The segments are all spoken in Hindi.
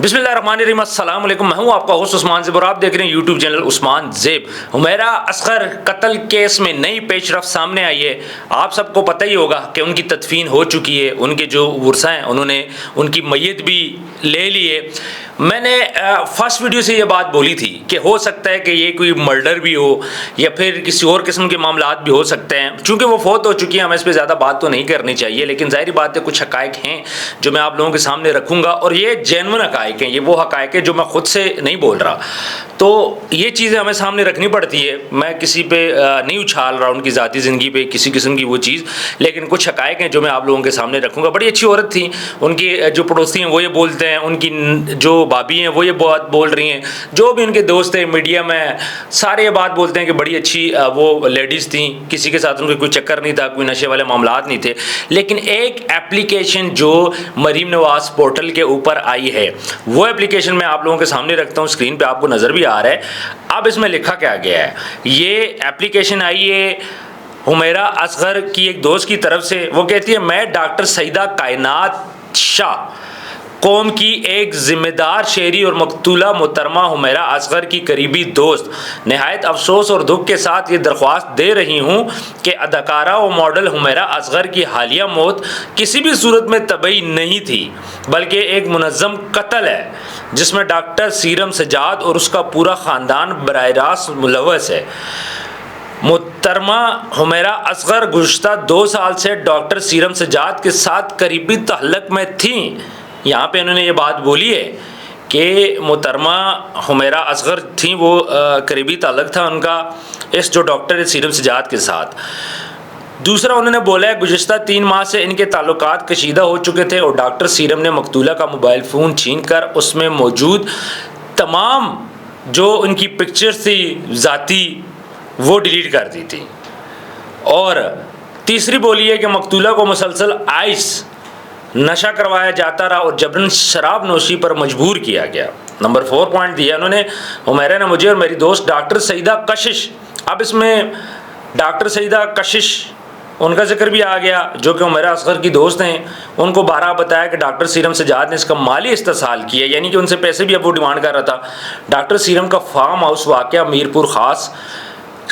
बिस्मिल्लाहिर्रहमानिर्रहीम, अस्सलाम वालेकुम। मैं हूं आपका होस्ट उस्मान ज़ेब और आप देख रहे हैं यूट्यूब चैनल उस्मान ज़ेब। हुमैरा असगर कत्ल केस में नई पेशरफ सामने आई है। आप सबको पता ही होगा कि उनकी तदफीन हो चुकी है। उनके जो वर्सा हैं उन्होंने उनकी मैयत भी ले ली है। मैंने फर्स्ट वीडियो से ये बात बोली थी कि हो सकता है कि ये कोई मर्डर भी हो या फिर किसी और किस्म के मामलात भी हो सकते हैं। चूँकि वो फौत हो चुकी है, हमें इस पर ज़्यादा बात तो नहीं करनी चाहिए, लेकिन ज़ाहिर बात है कुछ हक़ाइक़ हैं जो मैं आप लोगों के सामने रखूँगा और ये जेन्युइन हक़ाइक़ हैं। ये वो हक़ाइक़ है जो मैं ख़ुद से नहीं बोल रहा, तो ये चीज़ें हमें सामने रखनी पड़ती है। मैं किसी पे नहीं उछाल रहा उनकी ज़ाती ज़िंदगी पे किसी किस्म की वो चीज़, लेकिन कुछ हक़ाइक़ हैं जो मैं आप लोगों के सामने रखूँगा। बड़ी अच्छी औरत थी, उनकी जो पड़ोसी हैं वो ये बोलते हैं, उनकी जो भाभी हैं वो ये बात बोल रही हैं, जो भी उनके दोस्त हैं मीडिया में सारे ये बात बोलते हैं कि बड़ी अच्छी वो लेडीज़ थी, किसी के साथ उनका कोई चक्कर नहीं था, कोई नशे वाले मामलात नहीं थे। लेकिन एक एप्लीकेशन जो मरीम नवाज़ पोर्टल के ऊपर आई है, वो एप्लीकेशन मैं आप लोगों के सामने रखता हूँ, स्क्रीन पे आपको नज़र भी आ रहा है। अब इसमें लिखा क्या गया है, ये एप्लीकेशन आई है हुमैरा असगर की एक दोस्त की तरफ से। वो कहती है, मैं डॉक्टर सईदा कायनात शाह कौम की एक ज़िम्मेदार शहरी और मकतूला मोहतरमा हुमैरा असगर की करीबी दोस्त, नहायत अफसोस और दुख के साथ ये दरख्वास्त दे रही हूँ कि अदाकारा व मॉडल हुमैरा असगर की हालिया मौत किसी भी सूरत में तबई नहीं थी, बल्कि एक मुनज़्ज़म कत्ल है जिसमें डॉक्टर सीरम सजाद और उसका पूरा ख़ानदान बराह रास्त मुलव्वस है। मोहतरमा हुमैरा असगर गुज़श्ता 2 साल से डॉक्टर सीरम सजाद के साथ करीबी तअल्लुक़ में थीं। यहाँ पे उन्होंने ये बात बोली है कि मोहतरमा हुमैरा असगर थी, वो करीबी ताल्लुक़ था उनका इस जो डॉक्टर सीरम सजाद के साथ। दूसरा उन्होंने बोला है, गुज़श्ता 3 माह से इनके ताल्लुकात कशीदा हो चुके थे और डॉक्टर सीरम ने मकतूला का मोबाइल फ़ोन छीन कर उसमें मौजूद तमाम जो उनकी पिक्चर्स थी ज़ाती वो डिलीट कर दी थी। और तीसरी बोली है कि मकतूला को मुसलसल आइस नशा करवाया जाता रहा और जबरन शराब नोशी पर मजबूर किया गया। नंबर 4 पॉइंट दिया उन्होंने, हुमैरा ने मुझे और मेरी दोस्त डॉक्टर सईदा कशिश, अब इसमें डॉक्टर सईदा कशिश उनका जिक्र भी आ गया जो कि हुमैरा असगर की दोस्त हैं, उनको बारह बताया कि डॉक्टर सीरम सजाद ने इसका माली इस्तेसाल किया, यानी कि उनसे पैसे भी अब वो डिमांड कर रहा था। डॉक्टर सीरम का फार्म हाउस वाक़या मीरपुर ख़ास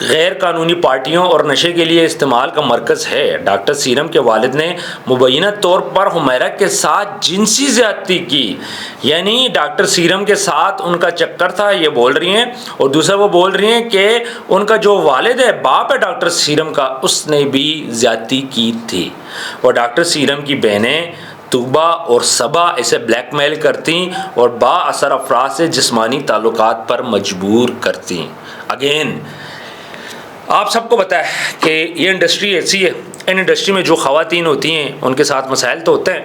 गैर कानूनी पार्टियों और नशे के लिए इस्तेमाल का मरकज़ है। डॉक्टर सीरम के वालिद ने मुबैना तौर पर हुमैरा के साथ जिनसी ज़्यादती की, यानी डॉक्टर सीरम के साथ उनका चक्कर था, ये बोल रही हैं। और दूसरा वो बोल रही हैं कि उनका जो वालिद है, बाप है डॉक्टर सीरम का, उसने भी ज़्यादती की थी। और डॉक्टर सीरम की बहनें तूबा और सबा इसे ब्लैकमेल करती और बाअसर अफराद से जिस्मानी ताल्लुकात पर मजबूर करती। अगेन आप सबको पता है कि ये इंडस्ट्री ऐसी है, इन इंडस्ट्री में जो ख़वातीन होती हैं उनके साथ मसाइल तो होते हैं।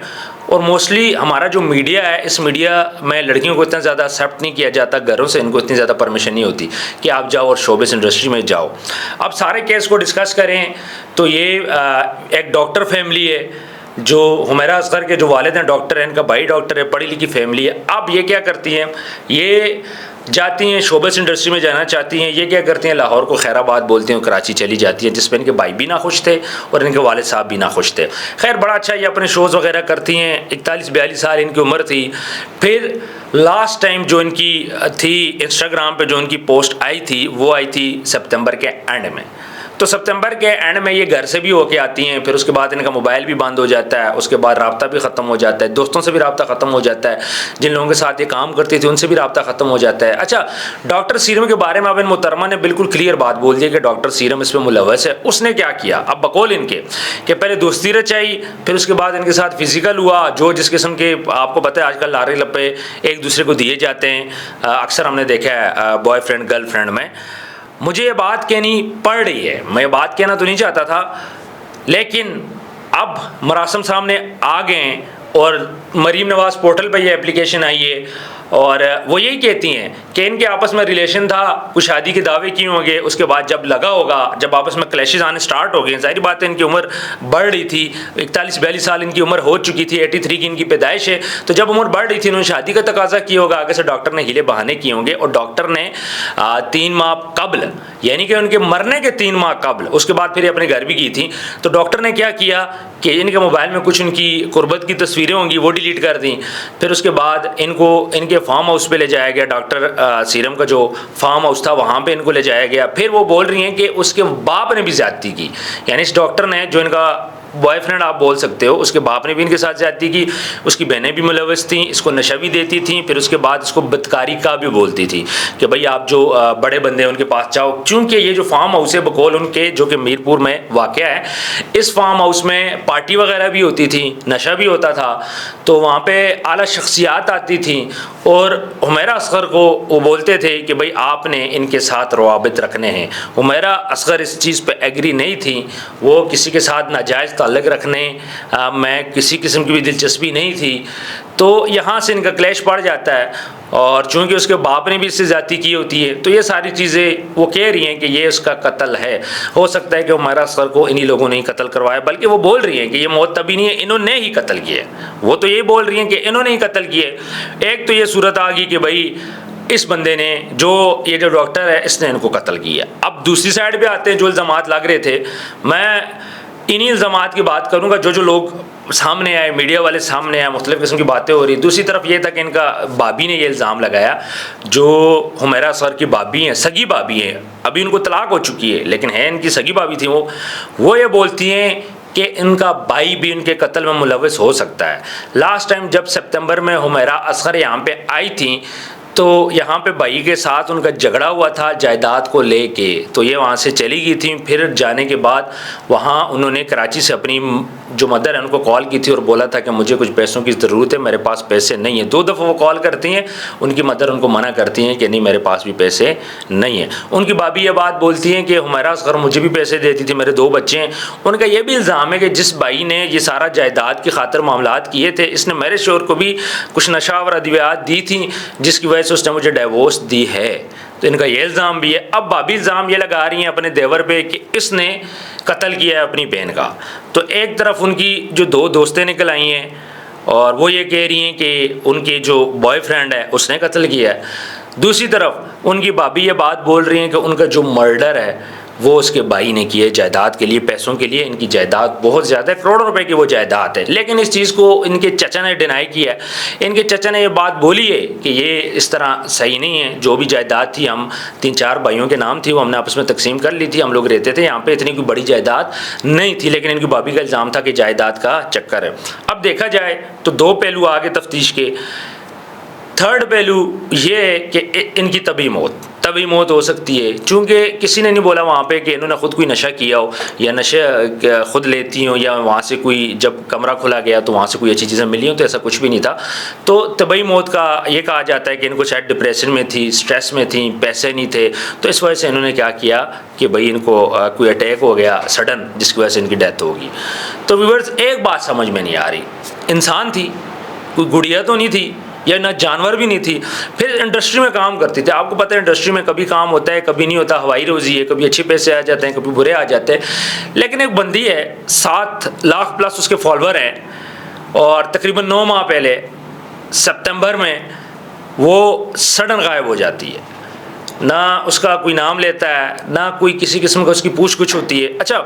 और मोस्टली हमारा जो मीडिया है, इस मीडिया में लड़कियों को इतना ज़्यादा एक्सेप्ट नहीं किया जाता, घरों से इनको इतनी ज़्यादा परमिशन नहीं होती कि आप जाओ और शोबिस इंडस्ट्री में जाओ। अब सारे केस को डिस्कस करें तो ये एक डॉक्टर फैमिली है, जो हुमैरा असगर के जो वालिद हैं डॉक्टर हैं, इनका भाई डॉक्टर है, पढ़ी लिखी फैमिली है। अब ये क्या करती हैं, ये जाती हैं शोबिस इंडस्ट्री में जाना चाहती हैं। ये क्या करती हैं, लाहौर को खैराबाद बोलती हैं, कराची चली जाती हैं, जिस पर इनके भाई भी ना खुश थे और इनके वालिद साहब भी ना खुश थे। खैर बड़ा अच्छा ये अपने शोज़ वगैरह करती हैं। 41-42 साल इनकी उम्र थी। फिर लास्ट टाइम जो इनकी थी इंस्टाग्राम पे जो इनकी पोस्ट आई थी, वो आई थी सितंबर के एंड में। तो सितंबर के एंड में ये घर से भी होके आती हैं, फिर उसके बाद इनका मोबाइल भी बंद हो जाता है, उसके बाद राब्ता भी ख़त्म हो जाता है, दोस्तों से भी राब्ता ख़त्म हो जाता है, जिन लोगों के साथ ये काम करती थी उनसे भी राब्ता ख़त्म हो जाता है। अच्छा, डॉक्टर सीरम के बारे में अब इन मोहतरमा ने बिल्कुल क्लियर बात बोल दी कि डॉक्टर सीरम इस पर मुलव्वस है। उसने क्या किया, अब बकौल इनके कि पहले दोस्ती रचाई, फिर उसके बाद इनके साथ फिजिकल हुआ, जो जिस किस्म के आपको पता है आजकल लारे लपे एक दूसरे को दिए जाते हैं, अक्सर हमने देखा है बॉयफ्रेंड गर्लफ्रेंड में। मुझे ये बात कहनी पड़ रही है, मैं ये बात कहना तो नहीं चाहता था, लेकिन अब मरासम सामने आ गए और मरीम नवाज़ पोर्टल पर ये एप्लीकेशन आई है और वो यही कहती हैं कि इनके आपस में रिलेशन था, कुछ शादी के दावे किए होंगे, उसके बाद जब लगा होगा, जब आपस में क्लैशेज आने स्टार्ट हो गए, ज़ाहिर बात है इनकी उम्र बढ़ रही थी, 41-42 साल इनकी उम्र हो चुकी थी, 83 की इनकी पैदाइश है। तो जब उम्र बढ़ रही थी उन्होंने शादी का तकाजा किया होगा, आगे से डॉक्टर ने हीले बहाने किए होंगे और डॉक्टर ने 3 माह कबल, यानी कि उनके मरने के 3 माह कबल, उसके बाद फिर अपने घर भी की थी। तो डॉक्टर ने क्या किया कि इनके मोबाइल में कुछ उनकी कुर्बत की तस्वीर तस्वीरें होंगी वो डिलीट कर दी। फिर उसके बाद इनको इनके फार्म हाउस पे ले जाया गया, डॉक्टर सीरम का जो फार्म हाउस था वहाँ पे इनको ले जाया गया। फिर वो बोल रही हैं कि उसके बाप ने भी ज़्यादती की, यानी इस डॉक्टर ने, जो इनका बॉयफ्रेंड आप बोल सकते हो, उसके बाप ने भी इनके साथ ज़्यादती की, उसकी बहनें भी मुलव्वस थीं, इसको नशा भी देती थीं, फिर उसके बाद इसको बदकारी का भी बोलती थी कि भाई आप जो बड़े बंदे हैं उनके पास जाओ। चूँकि ये जो फार्म हाउस है बकौल उनके, जो कि मीरपुर में वाक़या है, इस फार्म हाउस में पार्टी वगैरह भी होती थी, नशा भी होता था, तो वहाँ पर आला शख्सियात आती थी और हुमैरा असगर को वो बोलते थे कि भाई आपने इनके साथ रवाबित रखने हैं। हुमैरा असगर इस चीज़ पे एग्री नहीं थी, वो किसी के साथ नाजायज़ ताल्लुक़ रखने में किसी किस्म की भी दिलचस्पी नहीं थी। तो यहाँ से इनका क्लैश पड़ जाता है और चूँकि उसके बाप ने भी इससे ज़्यादती की होती है, तो ये सारी चीज़ें वो कह रही हैं कि ये उसका कत्ल है। हो सकता है कि हुमैरा असगर को इन्हीं लोगों ने ही कत्ल करवाया, बल्कि वो बोल रही हैं कि ये मौत तभी नहीं है, इन्होंने ही कत्ल किया है। वो तो ये बोल रही हैं कि इन्होंने ही कत्ल किया। एक तो ये सूरत आ गई कि भाई इस बंदे ने, जो ये जो डॉक्टर है, इसने इनको कत्ल किया। अब दूसरी साइड पे आते हैं जो इल्ज़ामात लग रहे थे, मैं इन्हीं इल्ज़ामात की बात करूँगा जो लोग सामने आए, मीडिया वाले सामने आए, मुख्तलिफ़ किस्म की बातें हो रही। दूसरी तरफ ये था कि इनका भाभी ने ये इल्ज़ाम लगाया, जो हुमैरा असगर की भाभी हैं, सगी भाभी हैं, अभी उनको तलाक हो चुकी है लेकिन है इनकी सगी भाभी थी, वो ये बोलती हैं कि इनका भाई भी इनके कत्ल में मुलव्वस हो सकता है। लास्ट टाइम जब सितंबर में हुमैरा असगर यहाँ पे आई थी, तो यहाँ पे भाई के साथ उनका झगड़ा हुआ था जायदाद को लेके, तो ये वहाँ से चली गई थी। फिर जाने के बाद वहाँ उन्होंने कराची से अपनी जो मदर है उनको कॉल की थी और बोला था कि मुझे कुछ पैसों की ज़रूरत है, मेरे पास पैसे नहीं है। 2 दफ़ा वो कॉल करती हैं, उनकी मदर उनको मना करती हैं कि नहीं मेरे पास भी पैसे नहीं हैं। उनकी भाभी ये बात बोलती हैं कि हुमैरा असगर मुझे भी पैसे देती थी, मेरे 2 बच्चे हैं। उनका ये भी इल्ज़ाम है कि जिस भाई ने ये सारा जायदाद की खातिर मामलात किए थे, इसने मेरे शोहर को भी कुछ नशा और अद्वियात दी थी, जिसकी वजह से उसने मुझे डिवोर्स दी है। तो इनका ये इल्ज़ाम भी है। अब भाभी इल्ज़ाम ये लगा रही हैं अपने देवर पे कि इसने कत्ल किया है अपनी बहन का। तो एक तरफ उनकी जो 2 दोस्तें निकल आई हैं और वो ये कह रही हैं कि उनके जो बॉयफ्रेंड है उसने कत्ल किया है। दूसरी तरफ उनकी भाभी ये बात बोल रही हैं कि उनका जो मर्डर है वो उसके भाई ने किया जायदाद के लिए, पैसों के लिए। इनकी जायदाद बहुत ज़्यादा है, करोड़ों रुपए की वो जायदाद है। लेकिन इस चीज़ को इनके चचा ने डिनाई किया है। इनके चचा ने ये बात बोली है कि ये इस तरह सही नहीं है। जो भी जायदाद थी, हम 3-4 भाइयों के नाम थी, वो हमने आपस में तकसीम कर ली थी। हम लोग रहते थे यहाँ पे, इतनी कोई बड़ी जायदाद नहीं थी। लेकिन इनकी भाभी का इल्ज़ाम था कि जायदाद का चक्कर है। अब देखा जाए तो 2 पहलू आगे तफ्तीश के। थर्ड पहलू ये है कि इनकी तभी मौत हो सकती है, चूँकि किसी ने नहीं बोला वहाँ पे कि इन्होंने ख़ुद कोई नशा किया हो या नशा ख़ुद लेती हो, या वहाँ से कोई जब कमरा खुला गया तो वहाँ से कोई अच्छी चीज़ें मिली हो, तो ऐसा कुछ भी नहीं था। तो तभी मौत का ये कहा जाता है कि इनको शायद डिप्रेशन में थी, स्ट्रेस में थी, पैसे नहीं थे, तो इस वजह से इन्होंने क्या किया कि भाई इनको कोई अटैक हो गया सडन, जिसकी वजह से इनकी डेथ होगी। तो व्यूअर्स, एक बात समझ में नहीं आ रही, इंसान थी, कोई गुड़िया तो नहीं थी या ना जानवर भी नहीं थी, फिर इंडस्ट्री में काम करती थी। आपको पता है इंडस्ट्री में कभी काम होता है, कभी नहीं होता, हवाई रोज़ी है, कभी अच्छे पैसे आ जाते हैं, कभी बुरे आ जाते हैं। लेकिन एक बंदी है, 7 लाख प्लस उसके फॉलोअर हैं, और तकरीबन 9 माह पहले सितंबर में वो सडन गायब हो जाती है। ना उसका कोई नाम लेता है, ना कोई किसी किस्म का उसकी पूछ कुछ होती है। अच्छा,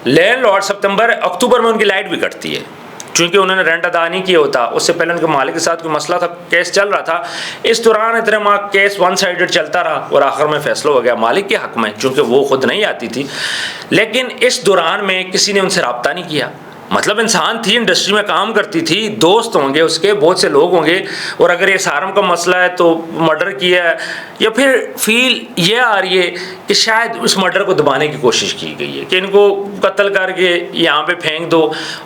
लैंडलॉर्ड अक्टूबर में उनकी लाइट भी कटती है, चूँकि उन्होंने रेंट अदा नहीं किया होता। उससे पहले उनके मालिक के साथ कोई मसला था, केस चल रहा था। इस दौरान इतने माह केस 1 साइडेड चलता रहा और आखिर में फैसला हो गया मालिक के हक़ में, चूँकि वो खुद नहीं आती थी। लेकिन इस दौरान में किसी ने उनसे रब्ता नहीं किया। मतलब इंसान थी, इंडस्ट्री में काम करती थी, दोस्त होंगे उसके, बहुत से लोग होंगे, और अगर ये सारम का मसला है तो मर्डर किया है, या फिर फील ये आ रही है कि शायद उस मर्डर को दबाने की कोशिश की गई है कि इनको कत्ल करके यहाँ पे फेंक दो।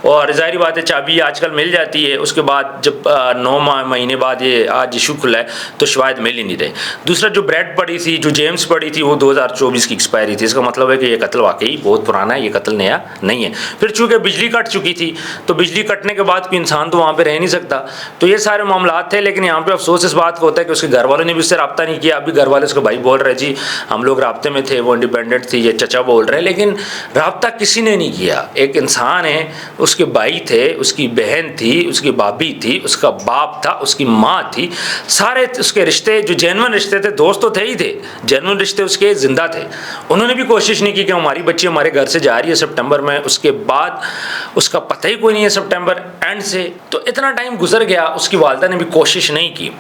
और ज़ाहिर बात है चाबी आजकल मिल जाती है, उसके बाद जब 9 महीने बाद ये आज इशू खुला है तो शायद मिल ही नहीं रहे। दूसरा, जो ब्रेड पड़ी थी, जो जेम्स पड़ी थी, वो 2024 की एक्सपायरी थी। इसका मतलब है कि ये कत्ल वाकई बहुत पुराना है, ये कत्ल नया नहीं है। फिर चूँकि बिजली कट चुकी थी, तो बिजली कटने के बाद कोई इंसान तो वहाँ पे रह नहीं सकता। तो ये सारे मामला थे। लेकिन यहाँ पे अफसोस इस बात का होता है कि उसके घर वालों ने भी उससे रब्ता नहीं किया। अभी घर वाले उसके भाई बोल रहे जी हम लोग रब्ते में थे, वो इंडिपेंडेंट थी, ये चचा बोल रहे हैं, लेकिन रब्ता किसी ने नहीं किया। एक इंसान है, उसके भाई थे, उसकी बहन थी, उसकी भाभी थी, उसका बाप था, उसकी माँ थी, सारे उसके रिश्ते जो जेन्युइन रिश्ते थे, दोस्त तो थे ही थे, जेन्युइन रिश्ते उसके जिंदा थे। उन्होंने भी कोशिश नहीं की कि हमारी बच्ची हमारे घर से जा रही है सितंबर में, उसके बाद उसका पता ही कोई नहीं है सितंबर एंड से। तो इतना टाइम गुजर गया, उसकी वालिदा ने भी कोशिश नहीं की।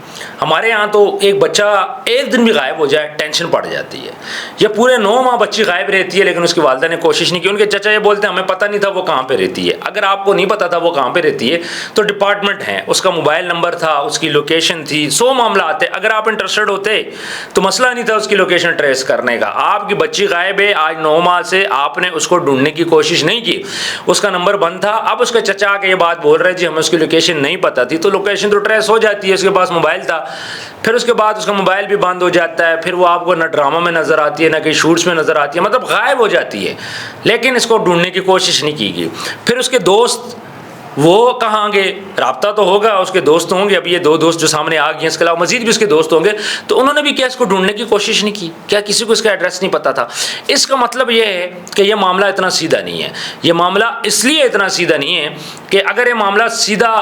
हमारे यहाँ तो एक बच्चा एक दिन भी गायब हो जाए टेंशन पड़ जाती है, या पूरे 9 माह बच्ची गायब रहती है लेकिन उसकी वालिदा ने कोशिश नहीं की। उनके चचा ये बोलते हैं हमें पता नहीं था वो कहाँ पे रहती है। अगर आपको नहीं पता था वो कहाँ पे रहती है तो डिपार्टमेंट है, उसका मोबाइल नंबर था, उसकी लोकेशन थी, 100 मामला आते। अगर आप इंटरेस्टेड होते तो मसला नहीं था उसकी लोकेशन ट्रेस करने का। आपकी बच्ची गायब है आज 9 माह से, आपने उसको ढूंढने की कोशिश नहीं की, उसका नंबर बंद था। अब उसके चचा आके ये बात बोल रहे जी हमें उसकी लोकेशन नहीं पता थी, तो लोकेशन तो ट्रेस हो जाती है, उसके पास मोबाइल था। फिर उसके बाद उसका मोबाइल भी बंद हो जाता है, फिर वो आपको ना ड्रामा में नज़र आती है ना कहीं शूट्स में नज़र आती है, मतलब गायब हो जाती है। लेकिन इसको ढूंढने की कोशिश नहीं की गई। फिर उसके दोस्त वो कहाँ गए, राब्ता तो होगा, उसके दोस्त होंगे। अभी ये 2 दोस्त जो सामने आ गए, इसके अलावा मजीद भी उसके दोस्त होंगे, तो उन्होंने भी क्या इसको ढूंढने की कोशिश नहीं की? क्या किसी को इसका एड्रेस नहीं पता था? इसका मतलब ये है कि यह मामला इतना सीधा नहीं है। ये मामला इसलिए इतना सीधा नहीं है कि अगर ये मामला सीधा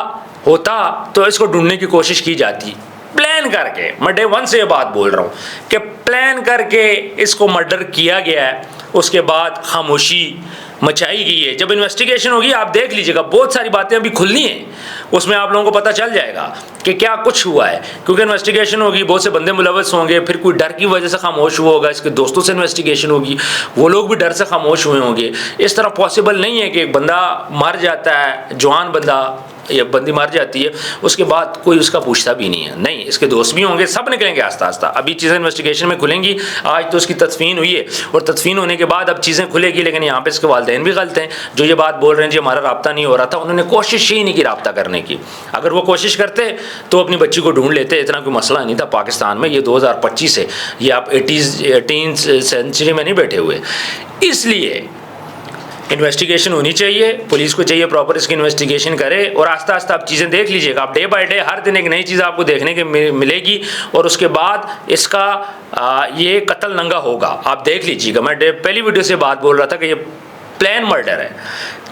होता तो इसको ढूंढने की कोशिश की जाती। प्लान करके, मैं डे 1 से ये बात बोल रहा हूँ कि प्लान करके इसको मर्डर किया गया है। उसके बाद खामोशी मचाई गई है। जब इन्वेस्टिगेशन होगी आप देख लीजिएगा, बहुत सारी बातें अभी खुलनी है, उसमें आप लोगों को पता चल जाएगा कि क्या कुछ हुआ है। क्योंकि इन्वेस्टिगेशन होगी, बहुत से बंदे मुलव्वस होंगे, फिर कोई डर की वजह से खामोश हुआ होगा, इसके दोस्तों से इन्वेस्टिगेशन होगी, वो लोग भी डर से खामोश हुए होंगे। इस तरह पॉसिबल नहीं है कि एक बंदा मर जाता है, जवान बंदा या बंदी मर जाती है, उसके बाद कोई उसका पूछता भी नहीं है। नहीं, इसके दोस्त भी होंगे, सब निकलेंगे आस्ता आस्ता। अभी चीज़ें इन्वेस्टिगेशन में खुलेंगी। आज तो उसकी तदफीन हुई है और तदफीन होने के बाद अब चीज़ें खुलेगी। लेकिन यहाँ पे इसके वालिदैन भी गलत हैं जो ये बात बोल रहे हैं जी हमारा राब्ता नहीं हो रहा था। उन्होंने कोशिश ही नहीं की राब्ता करने की। अगर वो कोशिश करते तो अपनी बच्ची को ढूंढ लेते, इतना कोई मसला नहीं था पाकिस्तान में। ये 2025 है, ये आप 18th सेंचुरी में नहीं बैठे हुए। इसलिए इन्वेस्टिगेशन होनी चाहिए, पुलिस को चाहिए प्रॉपर इसकी इन्वेस्टिगेशन करे और आस्ता आस्ता आप चीज़ें देख लीजिएगा। आप डे बाय डे हर दिन एक नई चीज़ आपको देखने के मिलेगी और उसके बाद इसका ये कत्ल नंगा होगा। आप देख लीजिएगा। मैं पहली वीडियो से बात बोल रहा था कि ये प्लान मर्डर है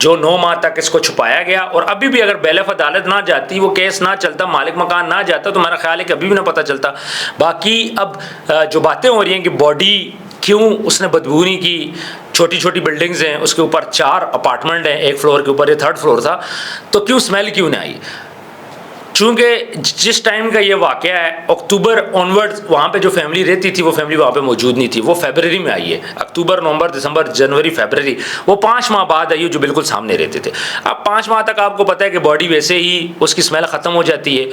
जो 9 माह तक इसको छुपाया गया। और अभी भी अगर बैलेफ अदालत ना जाती, वो केस ना चलता, मालिक मकान ना जाता, तो मेरा ख्याल है कि अभी भी ना पता चलता। बाकी अब जो बातें हो रही हैं कि बॉडी क्यों उसने बदबू नहीं की, छोटी छोटी बिल्डिंग्स हैं, उसके ऊपर 4 अपार्टमेंट हैं, एक फ्लोर के ऊपर, ये 3rd फ्लोर था, तो क्यों स्मेल क्यों नहीं आई? चूँकि जिस टाइम का ये वाक़या है अक्टूबर ऑनवर्ड्स, वहाँ पे जो फैमिली रहती थी वो फैमिली वहाँ पे मौजूद नहीं थी। वो फरवरी में आई है, अक्टूबर, नवंबर, दिसंबर, जनवरी, फरवरी, वो 5 माह बाद आई है जो बिल्कुल सामने रहते थे। अब 5 माह तक आपको पता है कि बॉडी वैसे ही उसकी स्मेल ख़त्म हो जाती है,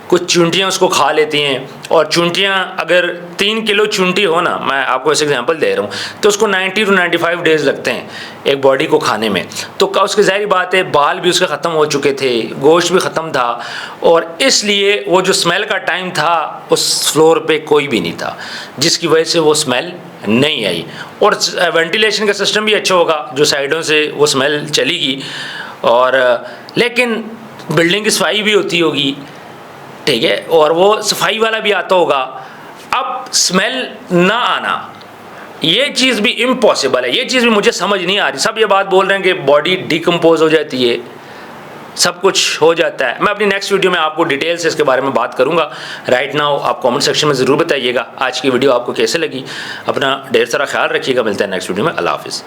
कुछ चूंटियाँ उसको खा लेती हैं। और चूंटियाँ अगर 3 किलो चूंटी हो ना, मैं आपको ऐसे एग्जाम्पल दे रहा हूँ, तो उसको 90 to 95 डेज़ लगते हैं एक बॉडी को खाने में। तो उसकी ज़ाहिर बात है बाल भी उसके ख़त्म हो चुके थे, गोश्त भी ख़त्म था, और इसलिए वो जो स्मेल का टाइम था उस फ्लोर पे कोई भी नहीं था, जिसकी वजह से वो स्मेल नहीं आई। और वेंटिलेशन का सिस्टम भी अच्छा होगा, जो साइडों से वो स्मेल चलेगी। और लेकिन बिल्डिंग की सफाई भी होती होगी, ठीक है, और वो सफाई वाला भी आता होगा। अब स्मेल ना आना, ये चीज़ भी इम्पॉसिबल है। ये चीज़ भी मुझे समझ नहीं आ रही। सब ये बात बोल रहे हैं कि बॉडी डिकम्पोज हो जाती है, सब कुछ हो जाता है। मैं अपनी नेक्स्ट वीडियो में आपको डिटेल से इसके बारे में बात करूंगा। राइट नाउ आप कमेंट सेक्शन में ज़रूर बताइएगा आज की वीडियो आपको कैसे लगी। अपना ढेर सारा ख्याल रखिएगा। मिलते हैं नेक्स्ट वीडियो में। अल्लाह हाफिज़।